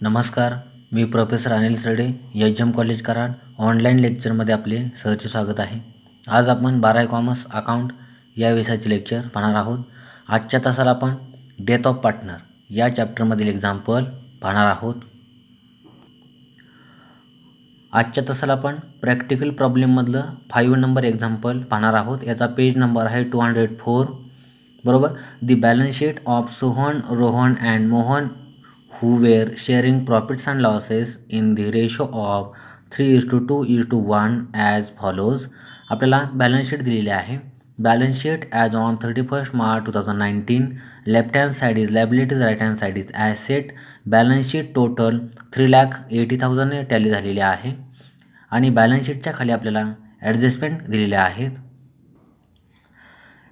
नमस्कार, मी प्रोफेसर अनिल सरडे, HM. College Karad. Online लेक्चरमध्ये आपले सहर्ष स्वागत आहे. आज आपण 12 कॉमर्स अकाउंट या विषयाचे लेक्चर पाहणार आहोत. आजच्या तासाला आपण डेथ ऑफ पार्टनर या चॅप्टरमधील एक्झाम्पल पाहणार आहोत. आजच्या तासाला आपण प्रॅक्टिकल प्रॉब्लेममधलं 5 नंबर एक्झाम्पल पाहणार आहोत. याचा पेज नंबर आहे 204. बरोबर. The balance sheet of Sohan, Rohan and Mohan who were sharing profits and losses in the ratio of 3:2:1 as follows. आपल्याला बॅलन्स शीट दिलेली आहे. Balance sheet as on 31 March 2019. Left hand side is liabilities, right hand side is asset. Balance sheet total 3,80,000 tally झालेली आहे आणि balance शीटच्या खाली आपल्याला adjustment दिलेल्या आहेत.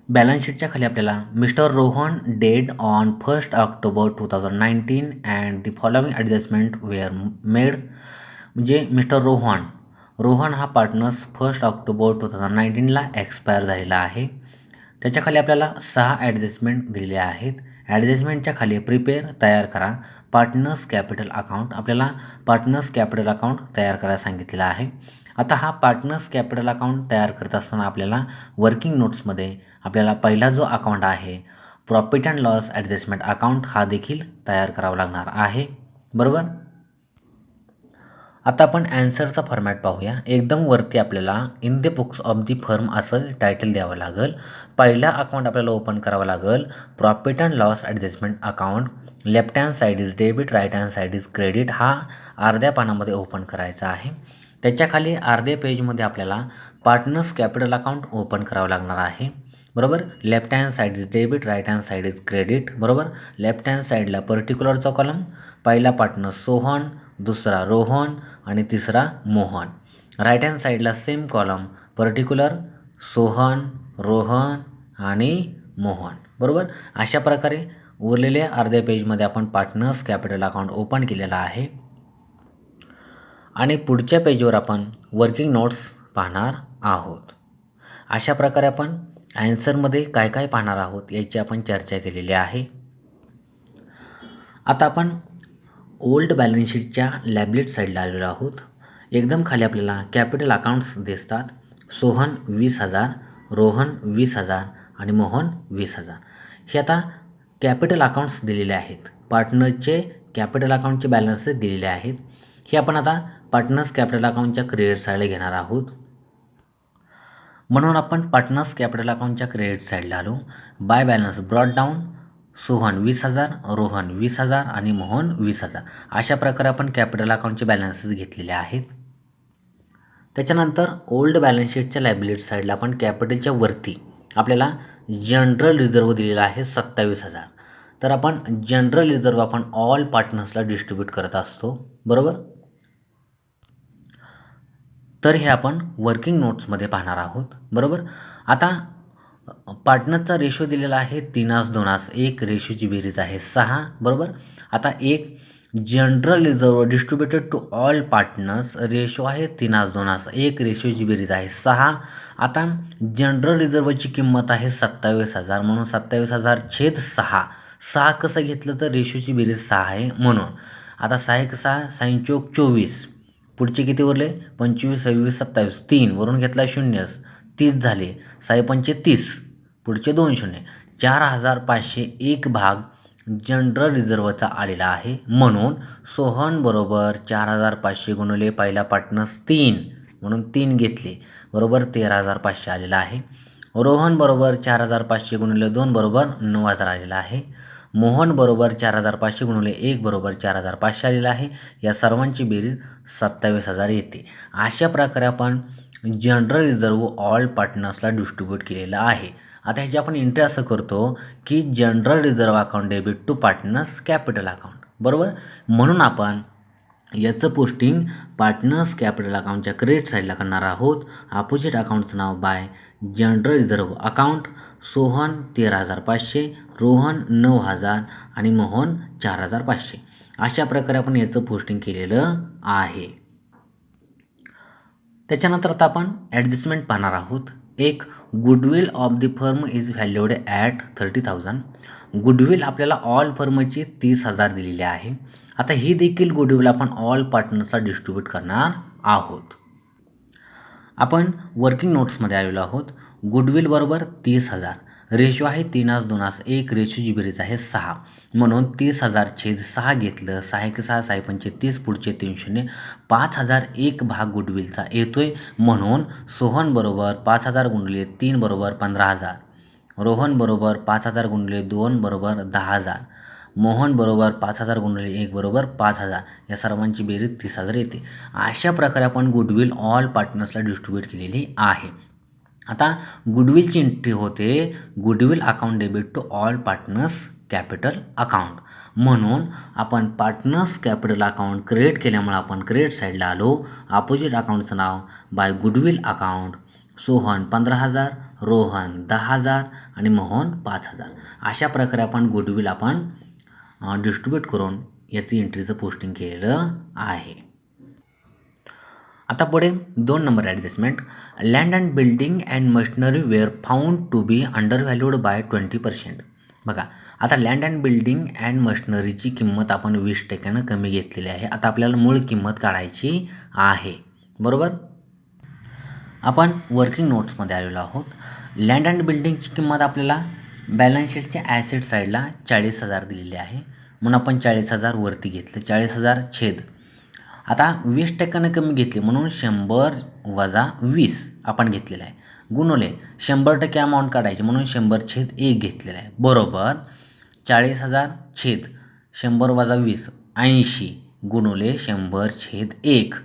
बॅलन्स शीटच्या खाली आपल्याला mister Rohan dead on 1 October 2019 and the following adjustment were made. म्हणजे मिस्टर रोहन हा पार्टनर्स 1 ऑक्टोबर 2019ला एक्सपायर झालेला आहे. त्याच्या खाली आपल्याला 6 ॲडजस्टमेंट दिलेले आहेत. ॲडजस्टमेंटच्या खाली प्रिपेअर तयार करा पार्टनर्स कॅपिटल अकाउंट. आपल्याला पार्टनर्स कॅपिटल अकाउंट तयार करायला सांगितलेला आहे. आता हा पार्टनर्स कॅपिटल अकाउंट तयार करत असताना आपल्याला वर्किंग नोट्समध्ये आपल्याला पहिला जो अकाउंट आहे profit and loss adjustment account हा देखील तयार करावा लागणार आहे. बरोबर. आता आपण ॲन्सरचा फॉर्मॅट पाहूया. एकदम वरती आपल्याला in the books of the firm असं टायटल द्यावं लागेल. पहिला अकाउंट आपल्याला ओपन करावं लागेल profit and loss adjustment account. Left hand side is debit, right hand side is credit. हा अर्ध्या पानामध्ये ओपन करायचा आहे. त्याच्या खाली अर्ध्या पेजमध्ये आपल्याला पार्टनर्स कॅपिटल अकाउंट ओपन करावं लागणार आहे. बरोबर. Left hand side is debit, right hand side is credit. बरोबर. लेफ्ट हँड साईडला पर्टिक्युलरचा कॉलम, पहिला पार्टनर सोहन, दुसरा रोहन आणि तिसरा मोहन. राईट हँड साईडला same column, particular Sohan, Rohan आणि मोहन. बरोबर. अशा प्रकारे उरलेल्या अर्ध्या पेजमध्ये आपण पार्टनर्स कॅपिटल अकाउंट ओपन केलेला आहे आणि पुढच्या पेजवर आपण वर्किंग नोट्स पाहणार आहोत. अशा प्रकारे आपण ॲन्सरमध्ये काय काय पाहणार आहोत याची आपण चर्चा केलेली आहे. आता आपण ओल्ड बॅलन्स शीटच्या लॅबिलिटी साईडला आलेलो आहोत. एकदम खाली आपल्याला कॅपिटल अकाउंट्स दिसतात. सोहन 20,000, रोहन 20,000 आणि मोहन 20,000. हे आता कॅपिटल अकाउंट्स दिलेले आहेत. पार्टनरचे कॅपिटल अकाउंटचे बॅलन्सेस दिलेले आहेत. हे आपण आता पार्टनर्स कॅपिटल अकाउंटच्या क्रेडिट साईडला घेणार आहोत. म्हणून आपण पार्टनर्स कॅपिटल अकाउंटच्या क्रेडिट साईडला आलो. By balance brought down Sohan 20,000, Rohan 20,000 आणि मोहन 20,000. अशा प्रकारे आपण कॅपिटल अकाउंटचे बॅलन्सेस घेतलेले आहेत. त्याच्यानंतर ओल्ड बॅलन्स शीटच्या लायबिलिटी साईडला आपण कॅपिटलच्या वरती आपल्याला जनरल रिझर्व दिलेला आहे 27,000. तर आपण जनरल रिझर्व आपण ऑल पार्टनर्सला डिस्ट्रीब्यूट करत असतो. बरोबर. तर हे आपण वर्किंग नोट्समध्ये पाहणार आहोत. बरोबर. आता पार्टनरचा रेशो दिलेला आहे 3:2:1. रेशोची बेरीज आहे 6. बरोबर. आता एक general reserve distributed to all partners ratio आहे 3:2:1. रेशोची बेरीज आहे 6. आता जनरल रिझर्वची किंमत आहे 27,000 म्हणून 27,000/6. 6 कसं घेतलं तर रेशोची बेरीज 6 आहे म्हणून. आता 6 6 चोक 24. पुढचे किती उरले 25 26 27 3 वरून घेतला 0 30 झाले. 6 30. पुढचे 2 शून्य. 4,501 भाग जनरल रिझर्वचा आलेला आहे. म्हणून सोहन बरोबर 4,500 गुणिले पहिला पार्टनर्स 3 म्हणून 3 घेतले. बरोबर 13,500 आलेला आहे. रोहन बरोबर 4,500 गुणिले 2 बरोबर 9,000 आलेला आहे. मोहन बरोबर 4,500 गुणिले 1 बरोबर 4,500 आलेला आहे. या सर्वांची बेरीज 27,000 येते. अशा प्रकारे आपण जनरल रिझर्व ऑल पार्टनर्सला डिस्ट्रीब्यूट केलेलं आहे. आता ह्याची आपण एंट्री असं करतो की general reserve account debit to partners capital account. बरोबर. म्हणून आपण याचं पोस्टिंग पार्टनर्स कॅपिटल अकाउंटच्या क्रेडिट साईडला करणार आहोत. अपोजिट अकाउंटचं नाव by general reserve account. Sohan 13,500, Rohan 9,000 आणि मोहन 4,500. अशा प्रकारे आपण याचं पोस्टिंग केलेलं आहे. त्याच्यानंतर आता आपण ॲडजस्टमेंट पाहणार आहोत. एक goodwill of the firm is valued at 30,000. Goodwill आपल्याला ऑल फर्मची 30,000 दिलेली आहे. आता ही देखील गुडविल आपण ऑल पार्टनर्सला डिस्ट्रीब्यूट करणार आहोत. आपण वर्किंग नोट्समध्ये आलेलो आहोत. गुडविल बरोबर 30,000. रेशो आहे 3:1. रेशोची बेरीज आहे 6. म्हणून 30,000 छेद 6 घेतलं. 6 1 6 6 पंचे 30 पुढचे 3 शून्य. 5,000 एक भाग गुडविलचा येतोय. म्हणून सोहन बरोबर 5,000 गुणिले 3 बरोबर 15,000. रोहन बरोबर 5,000 गुणिले 2 बरोबर 10,000. मोहन बरोबर 5,000 गुणिले 1 बरोबर 5,000. या सर्वांची बेरीज 30,000 येते. अशा प्रकारे आपण गुडविल ऑल पार्टनर्सला डिस्ट्रीब्यूट केलेली आहे. आता गुडविलची एंट्री होते goodwill account debit to all partners capital account. म्हणून आपण पार्टनर्स कॅपिटल अकाउंट क्रिएट केल्यामुळे आपण क्रेडिट साईडला आलो. अपोजिट अकाउंटचं नाव by goodwill account. Sohan 15,000, Rohan 10,000 आणि मोहन 5,000. अशा प्रकारे आपण गुडविल आपण डिस्ट्रीब्यूट करून याची एंट्रीचं पोस्टिंग केलेलं आहे. आता पुढे 2 number adjustment. Land and building and machinery were found to be undervalued by 20%. बघा, आता लँड अँड बिल्डिंग अँड मशिनरीची किंमत आपण 20% कमी घेतलेली आहे. आता आपल्याला मूळ किंमत काढायची आहे. बरोबर. आपण वर्किंग नोट्समध्ये आलेलो आहोत. लँड अँड बिल्डिंगची किंमत आपल्याला बॅलन्स शीटच्या ॲसेट साईडला 40,000 दिलेली आहे. म्हणून आपण 40,000 वरती घेतलं. 40,000 छेद आता 20% कमी घेतली म्हणून 100 वजा 20 आपण घेतलेलं आहे. गुणुले 100% अमाऊंट काढायची म्हणून 100/1 घेतलेलं आहे. बरोबर 40,000 छेद 100 वजा 20 80 गुणुले 100/1.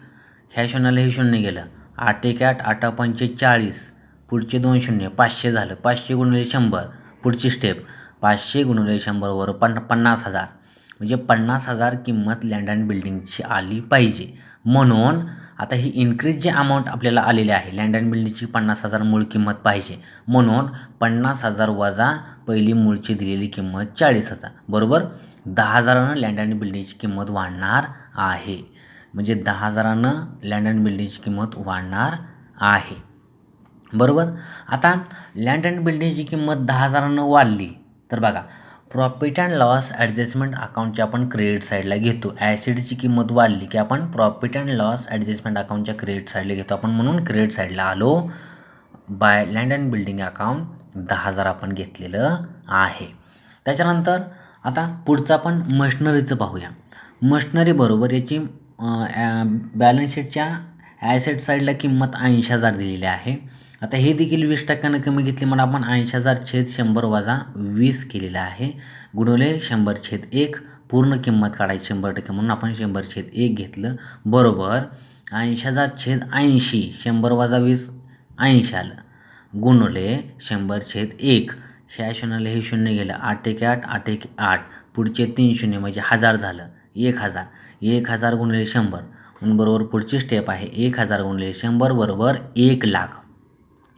ह्या शून्याला हे शून्य गेलं. 8 1 8 8 पंचे 40 पुढचे 2 शून्य 500 झालं. 500 गुणिले 100 पुढची स्टेप 500 गुणिले 100 वर 50,000 म्हणजे 50,000 किंमत लँड अँड बिल्डिंगची आली पाहिजे. म्हणून आता ही इन्क्रीज जे अमाऊंट आपल्याला आलेली आहे लँड अँड बिल्डिंगची 50,000 मूळ किंमत पाहिजे. म्हणून 50,000 वजा पहिली मूळची दिलेली किंमत 40,000 बरोबर 10,000नं लँड अँड बिल्डिंगची किंमत वाढणार आहे. म्हणजे 10,000नं लँड अँड बिल्डिंगची किंमत वाढणार आहे. बरोबर. आता लँड अँड बिल्डिंगची किंमत 10,000नं वाढली तर बघा प्रॉफिट अँड लॉस ॲडजस्टमेंट अकाउंटची आपण क्रेडिट साईडला घेतो. ॲसिडची किंमत वाढली की आपण प्रॉफिट अँड लॉस ॲडजस्टमेंट अकाउंटच्या क्रेडिट साईडला घेतो. आपण म्हणून क्रेडिट साईडला आलो. By land and building account 10,000 आपण घेतलेलं आहे. त्याच्यानंतर आता पुढचं आपण मशिनरीचं पाहूया. मशिनरी बरोबर याची बॅलन्स शीटच्या ॲसेट साईडला किंमत 80,000 दिलेली आहे. आता हे देखील 20% कमी घेतली म्हणून आपण 80,000 छेद 100 वजा 20 केलेलं आहे. गुणिले 100/1 पूर्ण किंमत काढायची 100% म्हणून आपण 100/1 घेतलं. बरोबर 80,000 छेद 80 100 वजा 20 80 आलं. गुणिले 100/1 ह्या शून्याला हे शून्य गेलं. 8 1 8 8 1 8 पुढचे 3 शून्य म्हणजे 1000 झालं. 1,000 1,000 गुणिले 100 म्हणून बरोबर पुढची स्टेप आहे 1,000 गुणिले 100 बरोबर 1,00,000.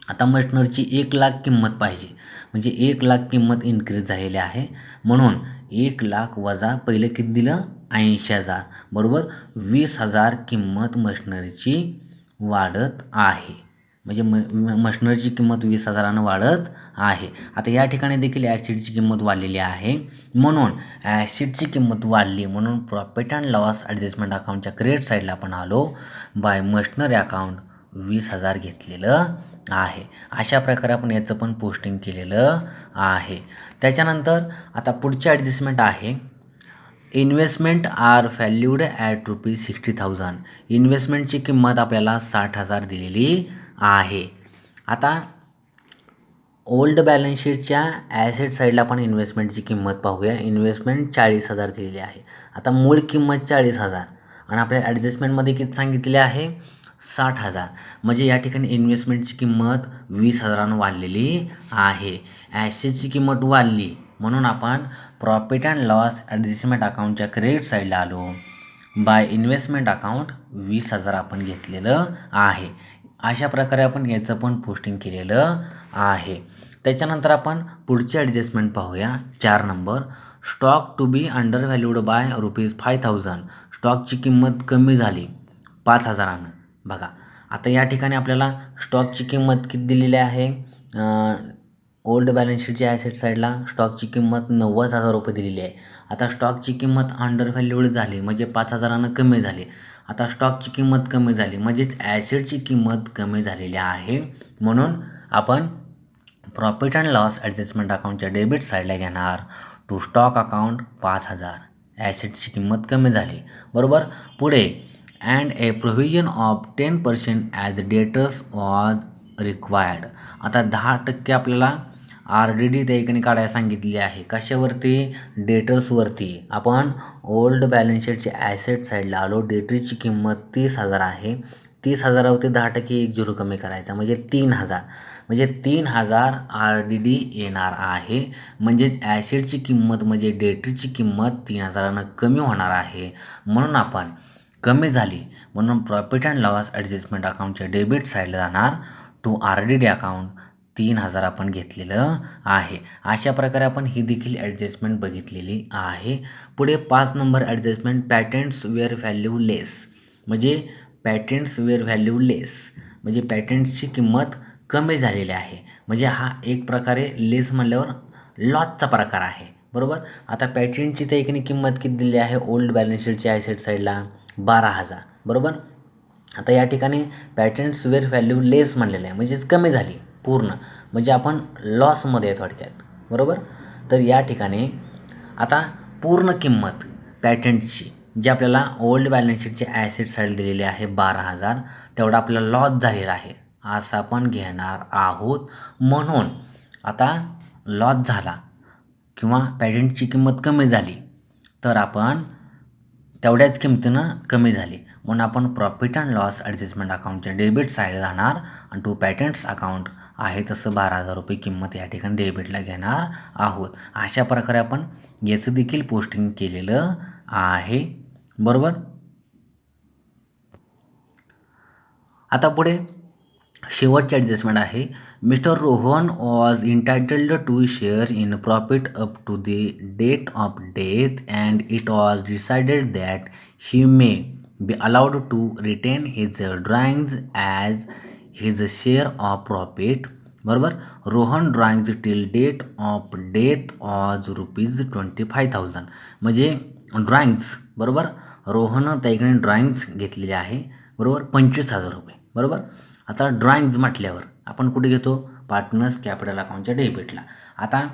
आता मशिनरीची 1,00,000 किंमत पाहिजे म्हणजे 1,00,000 किंमत इन्क्रीज झालेली आहे. म्हणून 1,00,000 वजा पहिले किती दिलं 80,000 बरोबर 20,000 किंमत मशिनरीची वाढत आहे. म्हणजे मशिनरीची किंमत 20,000नं वाढत आहे. आता या ठिकाणी देखील ॲसिडची किंमत वाढलेली आहे. म्हणून ॲसिडची किंमत वाढली म्हणून प्रॉफिट अँड लॉस ॲडजस्टमेंट अकाउंटच्या क्रेडिट साईडला आपण आलो. बाय मशिनरी अकाउंट 20,000 घेतलेलं आहे. अशा प्रकारे आपण याचं पण पोस्टिंग केलेलं आहे. त्याच्यानंतर आता पुढची ॲडजस्टमेंट आहे इन्व्हेस्टमेंट आर व्हॅल्यूड ॲट ₹60,000. इन्व्हेस्टमेंटची किंमत आपल्याला 60,000 दिलेली आहे. आता ओल्ड बॅलन्स शीटच्या ॲसेट साईडला आपण इन्व्हेस्टमेंटची किंमत पाहूया. इन्व्हेस्टमेंट 40,000 दिलेली आहे. आता मूळ किंमत 40,000 आणि आपल्या ॲडजस्टमेंटमध्ये किती सांगितलेले आहे 60,000 म्हणजे या ठिकाणी इन्व्हेस्टमेंटची किंमत 20,000नं वाढलेली आहे. ॲसेटची किंमत वाढली म्हणून आपण प्रॉफिट अँड लॉस ॲडजस्टमेंट अकाउंटच्या क्रेडिट साईडला आलो. बाय इन्व्हेस्टमेंट अकाउंट 20,000 आपण घेतलेलं आहे. अशा प्रकारे आपण याचं पण पोस्टिंग केलेलं आहे. त्याच्यानंतर आपण पुढची ॲडजस्टमेंट पाहूया 4 number. Stock to be undervalued by ₹5,000. स्टॉकची किंमत कमी झाली 5,000नं. बघा आता या ठिकाणी आपल्याला स्टॉकची किंमत किती दिलेली आहे ओल्ड बॅलन्स शीटच्या ॲसेट साईडला स्टॉकची किंमत 90,000 रुपये दिलेली आहे. आता स्टॉकची किंमत अंडर व्हॅल्यूड झाली म्हणजे 5,000नं कमी झाली. आता स्टॉकची किंमत कमी झाली म्हणजेच ॲसेटची किंमत कमी झालेली आहे. म्हणून आपण प्रॉफिट अँड लॉस ॲडजस्टमेंट अकाउंटच्या डेबिट साईडला घेणार टू स्टॉक अकाउंट 5,000. ॲसेटची किंमत कमी झाली. बरोबर. पुढे and A provision of 10% as debtors was required. आता 10% आपल्याला RDD त्या ठिकाणी काढायला सांगितली आहे. कशावरती? डेटर्सवरती. आपण ओल्ड बॅलन्स शीटचे ॲसेट साईडला आलो. डेटरीची किंमत 30,000 आहे. 30,000वरती 10% 1 झिरो कमी करायचा म्हणजे 3,000. म्हणजे 3,000 RDD येणार आहे. म्हणजेच ॲसेटची किंमत म्हणजे डेटरीची किंमत 3,000नं कमी होणार आहे. म्हणून आपण कमी झाली म्हणून प्रॉफिट अँड लॉस ॲडजस्टमेंट अकाउंटच्या डेबिट साईडला जाणार टू RDD अकाउंट 3,000 आपण घेतलेलं आहे. अशा प्रकारे आपण ही देखील ॲडजस्टमेंट बघितलेली आहे. पुढे 5 नंबर ॲडजस्टमेंट पॅटेंट्स वेअर व्हॅल्यू लेस. म्हणजे पॅटेंट्स वेअर व्हॅल्यू लेस म्हणजे पॅटेंट्सची किंमत कमी झालेली आहे. म्हणजे हा एक प्रकारे लेस म्हणल्यावर लॉसचा प्रकार आहे. बरोबर. आता पॅटेंटची त्या ठिकाणी किंमत किती दिली आहे ओल्ड बॅलन्स शीटच्या ॲसेट साईडला 12,000. बरोबर. आता या ठिकाणी पॅटेंट्स वेअर व्हॅल्यू लेस म्हणलेलं आहे म्हणजेच कमी झाली पूर्ण. म्हणजे आपण लॉसमध्ये आहे थोडक्यात. बरोबर. तर या ठिकाणी आता पूर्ण किंमत पॅटेंटची जी आपल्याला ओल्ड बॅलन्स शीटचे ॲसेट साईड दिलेली आहे 12,000 तेवढा आपल्याला लॉस झालेला आहे असं आपण घेणार आहोत. म्हणून आता लॉस झाला किंवा पॅटेंटची किंमत कमी झाली तर आपण तेवढ्याच किमतीनं कमी झाली म्हणून आपण प्रॉफिट अँड लॉस ॲडजस्टमेंट अकाउंटच्या डेबिट साईड जाणार आणि टू पॅटेंट्स अकाउंट आहे तसं 12,000 रुपये किंमत या ठिकाणी डेबिटला घेणार आहोत. अशा प्रकारे आपण याचं देखील पोस्टिंग केलेलं आहे. बरोबर. आता पुढे शेवटची ॲडजस्टमेंट आहे. Mr Rohan was entitled to share in profit up to the date of death and it was decided that he may be allowed to retain his drawings as his share of profit. बरोबर. Rohan drawings till date of death was ₹25,000. म्हणजे drawings. बरोबर. रोहननं त्या ठिकाणी drawings घेतलेले आहे. बरोबर. 25,000 रुपये. बरोबर. आता ड्रॉइंग्ज म्हटल्यावर आपण कुठे घेतो? पार्टनर्स कॅपिटल अकाउंटच्या डेबिटला. आता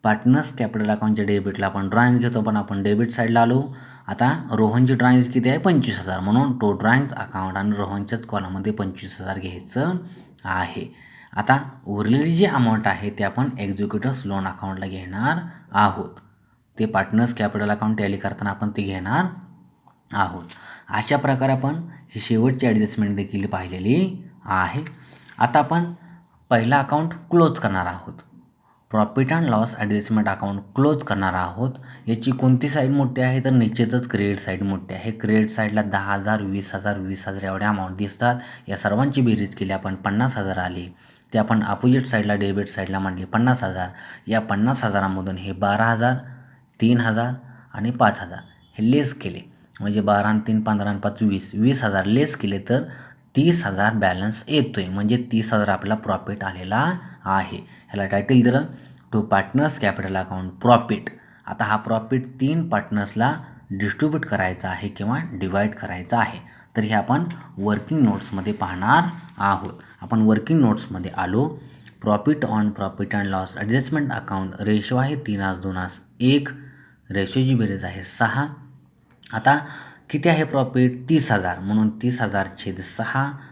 पार्टनर्स कॅपिटल अकाउंटच्या डेबिटला आपण ड्रॉइंग घेतो पण आपण डेबिट साईडला आलो. आता रोहनची ड्रॉइंग्ज किती आहे? 25,000. म्हणून तो ड्रॉइंग्ज अकाउंट आणि रोहनच्याच कॉलममध्ये 25,000 घ्यायचं आहे. आता उरलेली जी अमाऊंट आहे ते आपण एक्झिक्युटर्स लोन अकाउंटला घेणार आहोत. ते पार्टनर्स कॅपिटल अकाउंट टॅली करताना आपण ते घेणार आहोत. अशा प्रकारे आपण ही शेवटची ॲडजस्टमेंट देखील पाहिलेली आहे. आता आपण पहिला अकाउंट क्लोज करणार आहोत. Profit and loss adjustment account close करणार आहोत. याची कोणती साईड मोठी आहे तर निश्चितच क्रेडिट साईड मोठी आहे. क्रेडिट साईडला 10,000 20,000 20,000 एवढ्या अमाऊंट दिसतात. या सर्वांची बेरीज केली आपण 50,000 आली. ते आपण अपोजिट साईडला डेबिट साईडला मांडली 50,000. या 50,000मधून हे 12,000 3,000 आणि 5,000 हे लेस केले म्हणजे 12 आणि 3 15 आणि 5 20 20,000 लेस केले तर 30,000 बॅलन्स येतो आहे. म्हणजे 30,000 आपल्याला प्रॉफिट आलेला आहे. ह्याला टायटल दिलं to partners capital account profit. आता हा प्रॉफिट 3 पार्टनर्सला डिस्ट्रीब्यूट करायचा आहे किंवा डिवाईड करायचा आहे. तर हे आपण वर्किंग नोट्समध्ये पाहणार आहोत. आपण वर्किंग नोट्समध्ये आलो. Profit on profit and loss adjustment account ratio आहे 3:1. रेशोची बेरीज आहे 6. आता किती आहे प्रॉफिट? 30,000. म्हणून 30,000/6.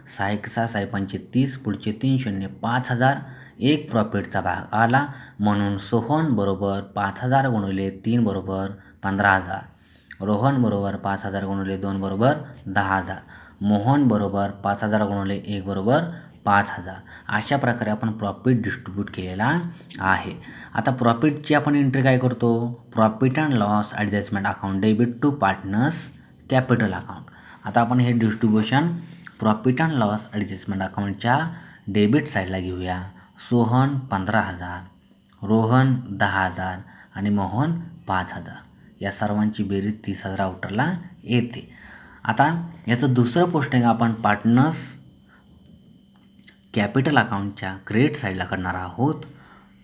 6 1 6 6 5 30. पुढचे 3 0 5,000. एक प्रॉफिटचा भाग आला म्हणून सोहन बरोबर 5,000 गुणिले 3 बरोबर 15,000. रोहन बरोबर 5,000 गुणिले 2 बरोबर 10,000. मोहन बरोबर 5,000 गुणिले 1 बरोबर 5,000. अशा प्रकारे आपण प्रॉफिट डिस्ट्रीब्यूट केलेला आहे. आता प्रॉफिटची आपण एंट्री काय करतो? Profit and loss adjustment account debit to partners capital account. आता आपण हे distribution profit and loss adjustment अकाउंटच्या डेबिट साईडला घेऊया. सोहन 15,000, रोहन 10,000 आणि मोहन 5,000. या सर्वांची बेरीज 30,000 आउटरला येते. आता याचं दुसरं पोस्टिंग आपण पार्टनर्स कॅपिटल अकाउंटच्या क्रेडिट साईडला करणार आहोत.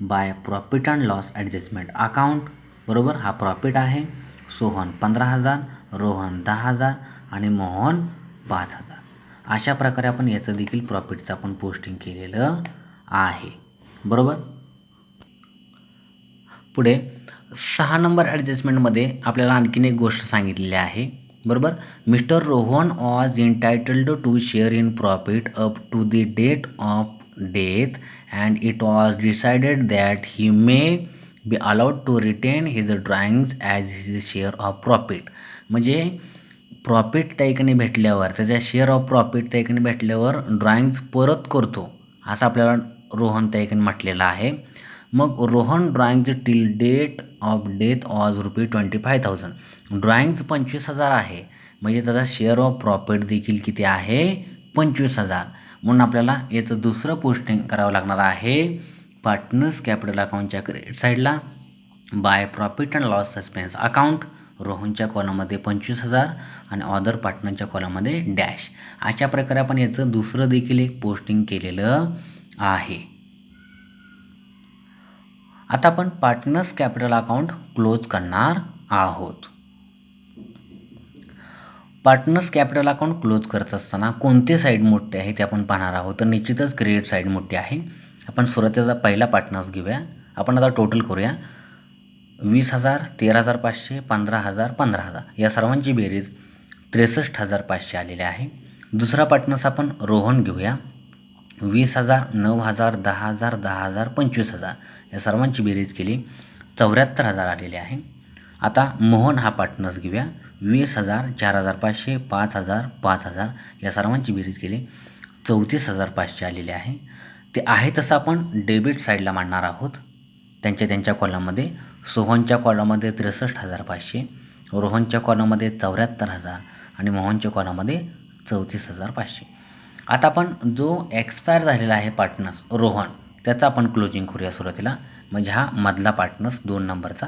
By profit and loss adjustment account, बरोबर. हा प्रॉफिट आहे. सोहन 15,000, रोहन 10,000 आणि मोहन 5,000. अशा प्रकारे आपण याचं देखील प्रॉफिटचं आपण पोस्टिंग केलेलं आहे, बरोबर. पुढे 6 नंबर ॲडजस्टमेंटमध्ये आपल्याला आणखीन एक गोष्ट सांगितलेली आहे, बरोबर. Mr Rohan was entitled to share in profit up to the date of death and it was decided that he may be allowed to retain his drawings as his share of profit. म्हणजे profit त्या ठिकाणी भेटल्यावर, त्याच्या share of profit त्या ठिकाणी भेटल्यावर drawings परत करतो, असं आपल्याला रोहन त्या ठिकाणी म्हटलेलं आहे. मग Rohan drawings till date of death was ₹25,000. Drawings 25,000 आहे, म्हणजे त्याचा शेअर ऑफ प्रॉफिट देखील किती आहे? 25,000. म्हणून आपल्याला याचं दुसरं पोस्टिंग करावं लागणार आहे पार्टनर्स कॅपिटल अकाउंटच्या क्रेडिट साईडला by profit and loss suspense account. रोहनच्या कॉलममध्ये 25,000 आणि अदर पार्टनरच्या कॉलममध्ये डॅश. अशा प्रकारे आपण याचं दुसरं देखील एक पोस्टिंग केलेलं आहे. आता आपण पार्टनर्स कॅपिटल अकाउंट क्लोज करणार आहोत. पार्टनर्स कॅपिटल अकाउंट क्लोज करत असताना कोणते साईड मोठे आहे ते आपण पाहणार आहोत. तर निश्चितच क्रेडिट साईड मोठी आहे. आपण सुरुवातीचा पहिला पार्टनर्स घेऊया. आपण आता टोटल करूया. 20,000, 13,500, 15,000, 15,000 या सर्वांची बेरीज 63,500 आलेली आहे. दुसरा पार्टनर्स आपण रोहन घेऊया. 20,000, 9,000, 10,000, 10,000, 25,000 या सर्वांची बेरीज केली 74,000 आलेले आहे. आता मोहन हा पार्टनर्स घेऊया. 20,000, 4,500, 5,000, 5,000 या सर्वांची बेरीज केली 34,500 आलेले आहे. ते आहे तसं आपण डेबिट साईडला मांडणार आहोत. त्यांच्या कॉलममध्ये सोहनच्या कॉलममध्ये 63,500, रोहनच्या कॉलममध्ये 74,000 आणि मोहनच्या कॉलममध्ये 34,500. आता आपण जो एक्सपायर झालेला आहे पार्टनर्स रोहन, त्याचा आपण क्लोजिंग करूया सुरुवातीला. म्हणजे हा मधला पार्टनर्स 2 नंबरचा.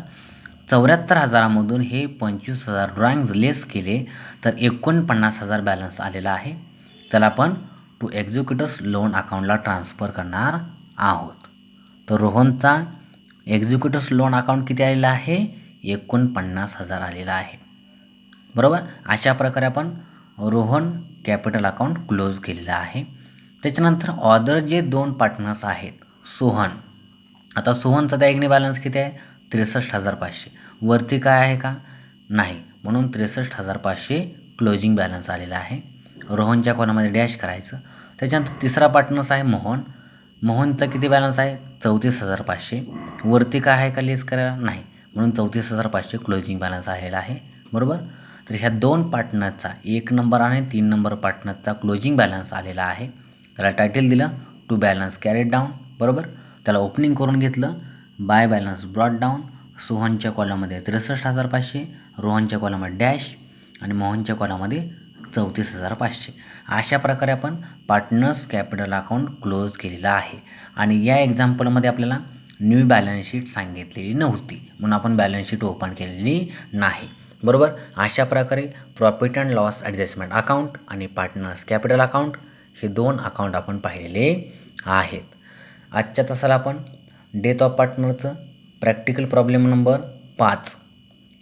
74,000मधून हे 25,000 ड्रॉइंग्ज लेस केले तर 49,000 बॅलन्स आलेला आहे. त्याला आपण टू एक्झिक्युटर्स लोन अकाउंटला ट्रान्सफर करणार आहोत. तर रोहनचा एक्झिक्युटर्स लोन अकाउंट किती आलेला आहे? 49,000 आलेला आहे, बरोबर. अशा प्रकारे आपण रोहन कॅपिटल अकाउंट क्लोज केलेलं आहे. त्याच्यानंतर अदर जे 2 पार्टनर्स आहेत सोहन. आता सोहनचा त्या बॅलन्स किती आहे? 63,500. वरती काय आहे का? नाही, म्हणून 63,500 क्लोजिंग बॅलन्स आलेला आहे. रोहनच्या कॉलममध्ये डॅश करायचं. त्याच्यानंतर तिसरा पार्टनर्स आहे मोहन. मोहनचा किती बॅलन्स आहे? 34,500. वरती काय आहे का लेस करायला? नाही, म्हणून 34,500 क्लोजिंग बॅलन्स आलेला आहे, बरोबर. तर ह्या 2 पार्टनरचा 1 नंबर आणि 3 नंबर पार्टनरचा क्लोजिंग बॅलन्स आलेला आहे. त्याला टायटल दिलं टू बॅलन्स कॅरेड डाऊन, बरोबर. त्याला ओपनिंग करून घेतलं बाय बॅलन्स ब्रॉड डाऊन. सोहनच्या कॉलममध्ये 63,500, रोहनच्या कॉलममध्ये डॅश आणि मोहनच्या कॉलममध्ये 34,500. अशा प्रकारे आपण पार्टनर्स कॅपिटल अकाउंट क्लोज केलेलं आहे. आणि या एक्झाम्पलमध्ये आपल्याला न्यू बॅलन्स शीट सांगितलेली नव्हती, म्हणून आपण बॅलन्स शीट ओपन केलेली नाही, बरोबर. अशा प्रकारे profit and loss adjustment account आणि पार्टनर्स कॅपिटल अकाउंट हे 2 अकाउंट आपण पाहिलेले आहेत. आजच्या तासाला आपण डेथ ऑफ पार्टनरचं प्रॅक्टिकल प्रॉब्लेम नंबर 5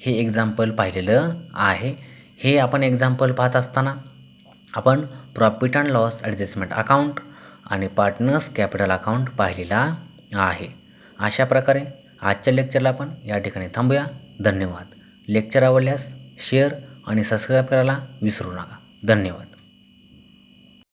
हे एक्झाम्पल पाहिलेलं आहे. हे आपण एक्झाम्पल पाहत असताना आपण profit and loss adjustment account आणि पार्टनर्स कॅपिटल अकाउंट पाहिलेला आहे. अशा प्रकारे आजच्या लेक्चरला आपण या ठिकाणी थांबूया. धन्यवाद. लेक्चर आवडल्यास शेअर आणि सबस्क्राईब करायला विसरू नका. धन्यवाद.